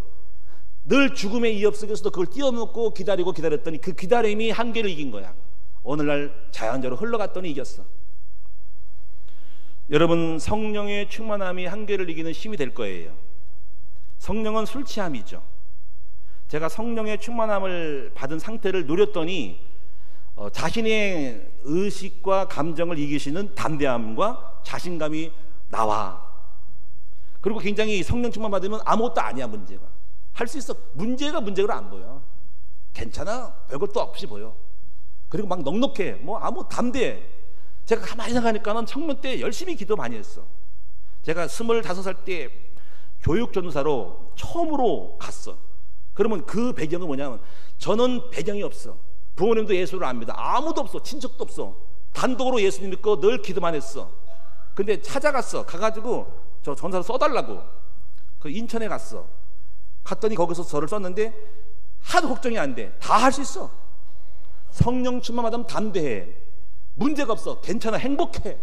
늘 죽음의 위협 속에서도 그걸 뛰어넘고 기다렸더니 그 기다림이 한계를 이긴 거야. 오늘날 자연적으로 흘러갔더니 이겼어. 여러분, 성령의 충만함이 한계를 이기는 힘이 될 거예요. 성령은 술 취함이죠. 제가 성령의 충만함을 받은 상태를 누렸더니 자신의 의식과 감정을 이기시는 담대함과 자신감이 나와. 그리고 굉장히 성령 충만 받으면 아무것도 아니야. 문제가 할 수 있어. 문제가 문제로 안 보여. 괜찮아. 별것도 없이 보여. 그리고 막 넉넉해. 뭐 아무 담대해. 제가 가만히 생각하니까는 청년 때 열심히 기도 많이 했어. 제가 25살 때 교육전도사로 처음으로 갔어. 그러면 그 배경은 뭐냐면, 저는 배경이 없어. 부모님도 예수를 안 믿어. 아무도 없어. 친척도 없어. 단독으로 예수님 믿고 늘 기도만 했어. 근데 찾아갔어. 가가지고 저 전사를 써달라고. 그 인천에 갔어. 갔더니 거기서 저를 썼는데 하도 걱정이 안 돼. 다 할 수 있어. 성령 충만 받으면 담대해. 문제가 없어. 괜찮아. 행복해.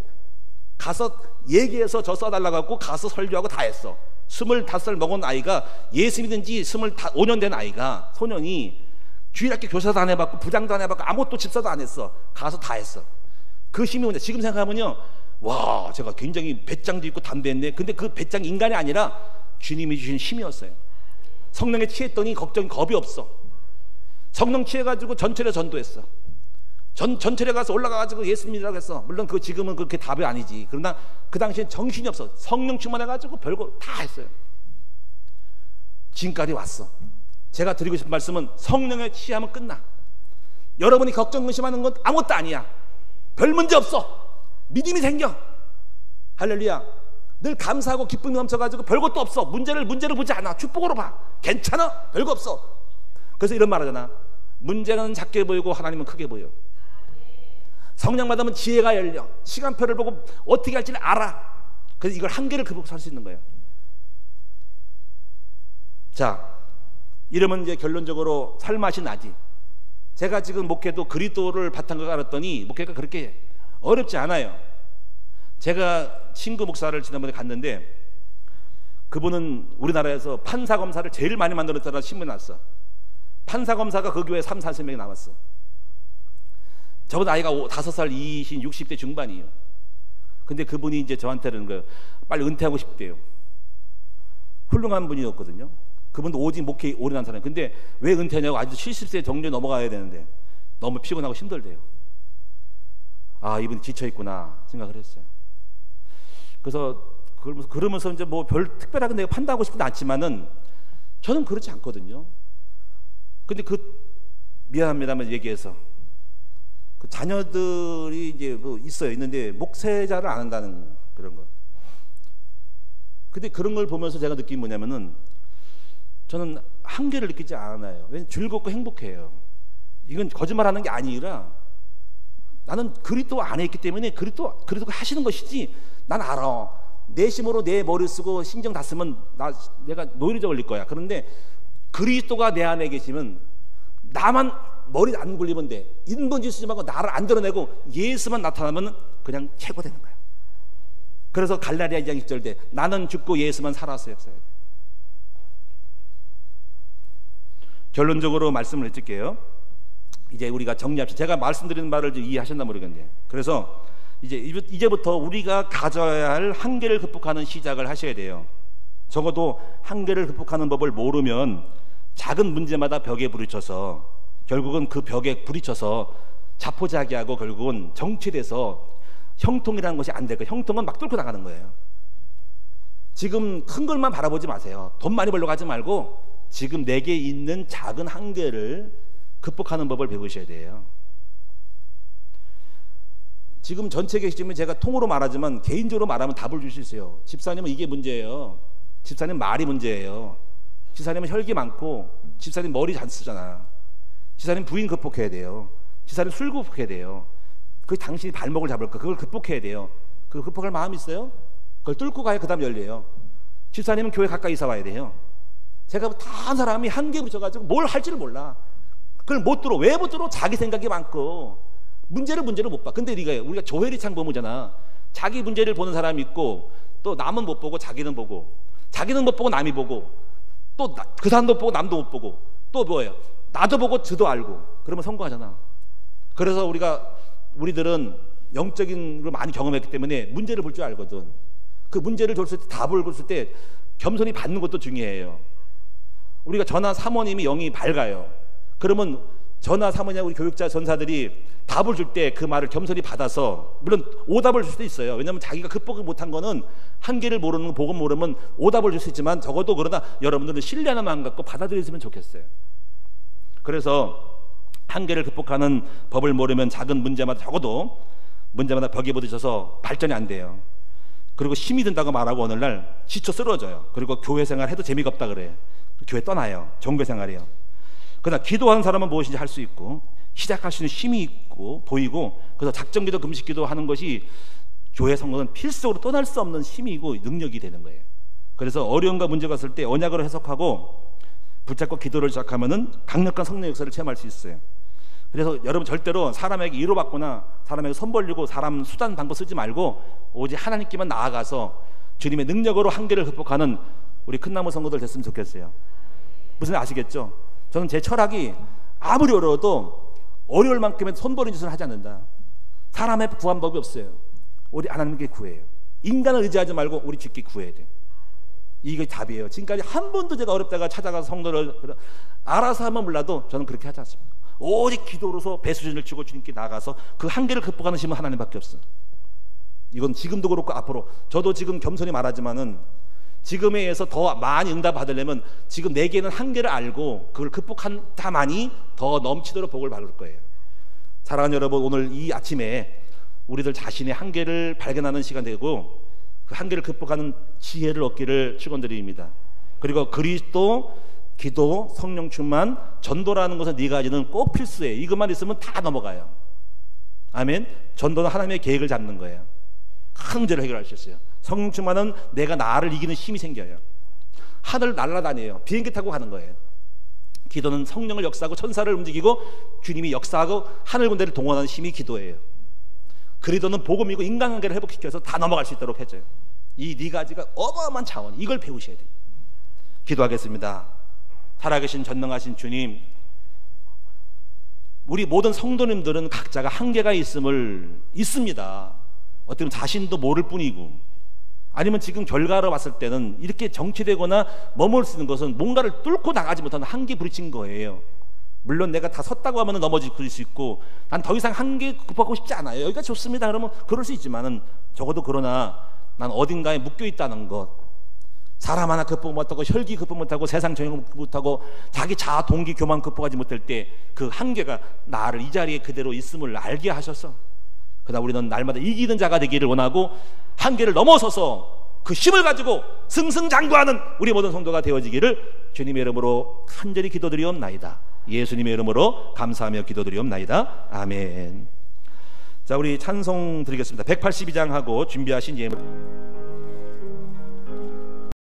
가서 얘기해서 저 써달라고 하고 가서 설교하고 다 했어. 25살 먹은 아이가, 예수 믿은 지 25년 된 아이가, 소년이 주일학교 교사도 안 해봤고 부장도 안 해봤고 아무것도 집사도 안 했어. 가서 다 했어. 그 힘이 뭐냐, 지금 생각하면요, 와, 제가 굉장히 배짱도 있고 담대했네. 근데 그 배짱 인간이 아니라 주님이 주신 힘이었어요. 성령에 취했더니 겁이 없어. 성령 취해가지고 전철에 전도했어. 전철에 가서 올라가가지고 예수 믿으라고 했어. 물론 그 지금은 그렇게 답이 아니지. 그러나 그 당시엔 정신이 없어. 성령 충만해가지고 별거 다 했어요. 지금까지 왔어. 제가 드리고 싶은 말씀은, 성령에 취하면 끝나. 여러분이 걱정 의심하는 건 아무것도 아니야. 별 문제 없어. 믿음이 생겨. 할렐루야. 늘 감사하고 기쁨이 넘쳐가지고 별것도 없어. 문제를 보지 않아. 축복으로 봐. 괜찮아. 별거 없어. 그래서 이런 말 하잖아. 문제는 작게 보이고 하나님은 크게 보여. 성령 받으면 지혜가 열려. 시간표를 보고 어떻게 할지를 알아. 그래서 이걸 한계를 극복할 수 있는 거예요. 자, 이러면 이제 결론적으로 살맛이 나지. 제가 지금 목회도 그리스도를 바탕으로 알았더니 목회가 그렇게 어렵지 않아요. 제가 친구 목사를 지난번에 갔는데, 그분은 우리나라에서 판사 검사를 제일 많이 만들었다는 신문이 났어. 판사 검사가 그 교회에 30-40명이 나왔어. 저보다 나이가 5살 20, 60대 중반이에요. 근데 그분이 이제 저한테는 빨리 은퇴하고 싶대요. 훌륭한 분이었거든요. 그분도 오직 목회 오래 한 사람이에요. 근데 왜 은퇴하냐고, 아주 70세 정도에 넘어가야 되는데 너무 피곤하고 힘들대요. 아, 이분이 지쳐있구나 생각을 했어요. 그래서 그러면서 이제 뭐 별 특별하게 내가 판단하고 싶지는 않지만은 저는 그렇지 않거든요. 근데 미안합니다만 얘기해서, 그 자녀들이 이제 있는데 목세자를 안 한다는 그런 거. 근데 그런 걸 보면서 제가 느낀 뭐냐면은, 저는 한계를 느끼지 않아요. 왜냐면 즐겁고 행복해요. 이건 거짓말하는 게 아니라 나는 그리스도 안에 있기 때문에 그리스도가 하시는 것이지, 난 알아. 내 힘으로 내 머리 쓰고 신경 다 쓰면 내가 노이로제 걸릴 거야. 그런데 그리스도가 내 안에 계시면 나만 머리 안 굴리면 돼. 인본주의 쓰지 말고 나를 안 드러내고 예수만 나타나면 그냥 최고 되는 거야. 그래서 갈라디아 2장 10절 때 나는 죽고 예수만 살아서 역사해. 결론적으로 말씀을 해줄게요. 이제 우리가 정리합시다. 제가 말씀드리는 말을 이해하셨나 모르겠네요. 그래서 이제부터 우리가 가져야 할 한계를 극복하는 시작을 하셔야 돼요. 적어도 한계를 극복하는 법을 모르면 작은 문제마다 벽에 부딪혀서 결국은 그 벽에 부딪혀서 자포자기하고 결국은 정체돼서 형통이라는 것이 안 될 거예요. 형통은 막 뚫고 나가는 거예요. 지금 큰 것만 바라보지 마세요. 돈 많이 벌려고 하지 말고 지금 내게 있는 작은 한계를 극복하는 법을 배우셔야 돼요. 지금 전체 계시지만 제가 통으로 말하지만 개인적으로 말하면 답을 줄 수 있어요. 집사님은 이게 문제예요. 집사님 말이 문제예요. 집사님은 혈기 많고 집사님 머리 잘 쓰잖아. 집사님 부인 극복해야 돼요. 집사님 술 극복해야 돼요. 그 당신이 발목을 잡을 거, 그걸 극복해야 돼요. 그걸 극복할 마음이 있어요? 그걸 뚫고 가야 그 다음 열려요. 집사님은 교회 가까이 이사 와야 돼요. 제가 다 한 사람이 한계에 부딪혀가지고 뭘 할지를 몰라. 그걸 못 들어. 왜 못 들어? 자기 생각이 많고 문제를 못 봐. 근데 우리가 조회리창 보무잖아. 자기 문제를 보는 사람이 있고, 또 남은 못 보고 자기는 보고, 자기는 못 보고 남이 보고, 또 그 사람도 못 보고 남도 못 보고, 또 뭐예요? 나도 보고 저도 알고. 그러면 성공하잖아. 그래서 우리들은 영적인 걸 많이 경험했기 때문에 문제를 볼 줄 알거든. 그 문제를 줬을 때, 답을 줬을 때 겸손히 받는 것도 중요해요. 우리가 전하 사모님이 영이 밝아요. 그러면 전하 사모님, 우리 교육자 전사들이 답을 줄 때 그 말을 겸손히 받아서, 물론 오답을 줄 수도 있어요. 왜냐하면 자기가 극복을 못한 거는, 한계를 모르는, 복음 모르면 오답을 줄 수 있지만, 적어도 그러나 여러분들은 신뢰하는 마음 갖고 받아들였으면 좋겠어요. 그래서 한계를 극복하는 법을 모르면 작은 문제마다, 적어도 문제마다 벽에 부딪혀서 발전이 안 돼요. 그리고 힘이 든다고 말하고 오늘날 지쳐 쓰러져요. 그리고 교회 생활 해도 재미가 없다 그래요. 교회 떠나요. 종교 생활이요. 그러나 기도하는 사람은 무엇인지 할 수 있고, 시작할 수 있는 힘이 있고 보이고, 그래서 작정기도 금식기도 하는 것이 교회 성도는 필수적으로 떠날 수 없는 힘이고 능력이 되는 거예요. 그래서 어려움과 문제가 왔을 때 언약으로 해석하고 붙잡고 기도를 시작하면은 강력한 성령 역사를 체험할 수 있어요. 그래서 여러분 절대로 사람에게 위로받거나 사람에게 손 벌리고 사람 수단 방법 쓰지 말고 오직 하나님께만 나아가서 주님의 능력으로 한계를 극복하는 우리 큰나무 성도들 됐으면 좋겠어요. 무슨 아시겠죠? 저는 제 철학이 아무리 어려워도 어려울 만큼의 손 버린 짓을 하지 않는다. 사람의 구한 법이 없어요. 우리 하나님께 구해요. 인간을 의지하지 말고 우리 주께 구해야 돼. 이게 답이에요. 지금까지 한 번도 제가 어렵다가 찾아가서 성도를 알아서 하면 몰라도 저는 그렇게 하지 않습니다. 오직 기도로서 배수진을 치고 주님께 나가서 그 한계를 극복하는 힘은 하나님밖에 없어요. 이건 지금도 그렇고 앞으로, 저도 지금 겸손히 말하지만은 지금에 의해서 더 많이 응답 받으려면 지금 내게는 한계를 알고 그걸 극복한다만이 더 넘치도록 복을 받을 거예요. 사랑하는 여러분, 오늘 이 아침에 우리들 자신의 한계를 발견하는 시간 되고 그 한계를 극복하는 지혜를 얻기를 축원드립니다. 그리고 그리스도, 기도, 성령 충만, 전도라는 것은 네 가지는 꼭 필수예요. 이것만 있으면 다 넘어가요. 아멘. 전도는 하나님의 계획을 잡는 거예요. 큰 문제를 해결할 수 있어요. 성령 충만은 내가 나를 이기는 힘이 생겨요. 하늘 날아다녀요. 비행기 타고 가는 거예요. 기도는 성령을 역사하고 천사를 움직이고 주님이 역사하고 하늘 군대를 동원하는 힘이 기도예요. 그리도는 복음이고 인간관계를 회복시켜서 다 넘어갈 수 있도록 해줘요. 이 네 가지가 어마어마한 차원, 이걸 배우셔야 돼요. 기도하겠습니다. 살아계신 전능하신 주님, 우리 모든 성도님들은 각자가 한계가 있습니다. 어떻게 보면 자신도 모를 뿐이고, 아니면 지금 결과로 봤을 때는 이렇게 정치되거나 머물 수 있는 것은 뭔가를 뚫고 나가지 못하는 한계 부딪힌 거예요. 물론 내가 다 섰다고 하면 넘어질 수 있고, 난 더 이상 한계 극복하고 싶지 않아요. 여기가 좋습니다. 그러면 그럴 수 있지만은, 적어도 그러나 난 어딘가에 묶여 있다는 것, 사람 하나 극복 못하고 혈기 극복 못하고 세상 정욕 극복 못하고 자기 자아 동기 교만 극복하지 못할 때 그 한계가 나를 이 자리에 그대로 있음을 알게 하셔서, 그러나 우리는 날마다 이기는 자가 되기를 원하고 한계를 넘어서서 그 힘을 가지고 승승장구하는 우리 모든 성도가 되어지기를 주님의 이름으로 간절히 기도드리옵나이다. 예수님의 이름으로 감사하며 기도드리옵나이다. 아멘. 자, 우리 찬송 드리겠습니다. 182장 하고 준비하신 예물.